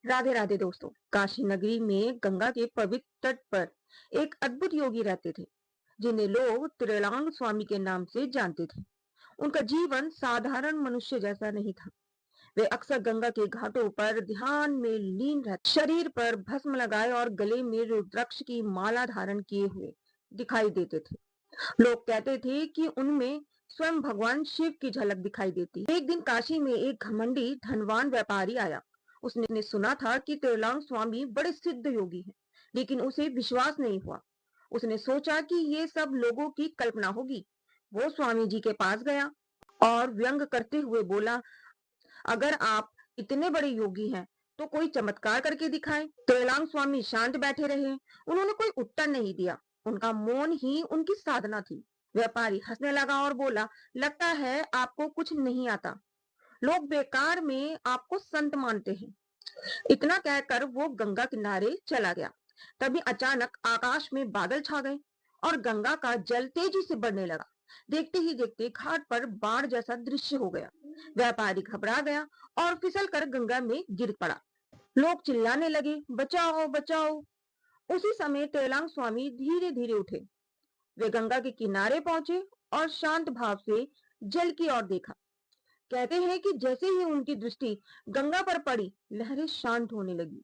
राधे राधे दोस्तों। काशी नगरी में गंगा के पवित्र तट पर एक अद्भुत योगी रहते थे, जिन्हें लोग त्रिलांग स्वामी के नाम से जानते थे। उनका जीवन साधारण मनुष्य जैसा नहीं था। वे अक्सर गंगा के घाटों पर ध्यान में लीन रहते, शरीर पर भस्म लगाए और गले में रुद्राक्ष की माला धारण किए हुए दिखाई देते थे। लोग कहते थे कि उनमें स्वयं भगवान शिव की झलक दिखाई देती। एक दिन काशी में एक घमंडी धनवान व्यापारी आया। उसने सुना था कि त्रिलांग स्वामी बड़े सिद्ध योगी हैं, लेकिन उसे विश्वास नहीं हुआ। उसने सोचा कि ये सब लोगों की कल्पना होगी। वो स्वामी जी के पास गया और व्यंग करते हुए बोला, अगर आप इतने बड़े योगी हैं, तो कोई चमत्कार करके दिखाएं। त्रिलांग स्वामी शांत बैठे रहे। उन्होंने कोई उत्तर नहीं दिया। उनका मौन ही उनकी साधना थी। व्यापारी हंसने लगा और बोला, लगता है आपको कुछ नहीं आता। लोग बेकार में आपको संत मानते हैं। इतना कहकर वो गंगा किनारे चला गया। तभी अचानक आकाश में बादल छा गए और गंगा का जल तेजी से बढ़ने लगा। देखते ही देखते घाट पर बाढ़ जैसा दृश्य हो गया। व्यापारी घबरा गया और फिसल कर गंगा में गिर पड़ा। लोग चिल्लाने लगे, बचाओ बचाओ। उसी समय तेलांग स्वामी धीरे धीरे उठे। वे गंगा के किनारे पहुंचे और शांत भाव से जल की ओर देखा। कहते हैं कि जैसे ही उनकी दृष्टि गंगा पर पड़ी, लहरें शांत होने लगी।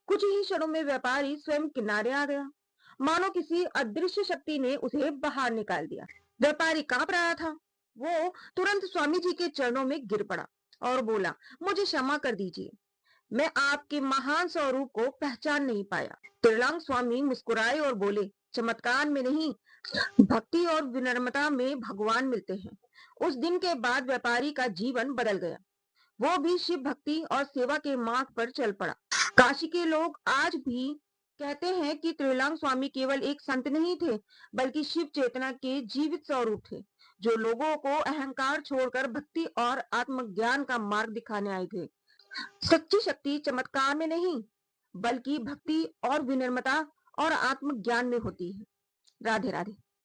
कुछ ही क्षणों में व्यापारी स्वयं किनारे आ गया, मानो किसी अदृश्य शक्ति ने उसे बाहर निकाल दिया। व्यापारी कांप रहा था। वो तुरंत स्वामी जी के चरणों में गिर पड़ा और बोला, मुझे क्षमा कर दीजिए, मैं आपके महान स्वरूप को पहचान नहीं पाया। त्रिलांग स्वामी मुस्कुराए और बोले, चमत्कार में नहीं, भक्ति और विनम्रता में भगवान मिलते हैं। उस दिन के बाद व्यापारी का जीवन बदल गया। वो भी शिव भक्ति और सेवा के मार्ग पर चल पड़ा। काशी के लोग आज भी कहते हैं कि त्रिलांग स्वामी केवल एक संत नहीं थे, बल्कि शिव चेतना के जीवित स्वरूप थे, जो लोगों को अहंकार छोड़कर भक्ति और आत्मज्ञान का मार्ग दिखाने आए थे। सच्ची शक्ति चमत्कार में नहीं, बल्कि भक्ति और विनम्रता और आत्मज्ञान में होती है। राधे राधे।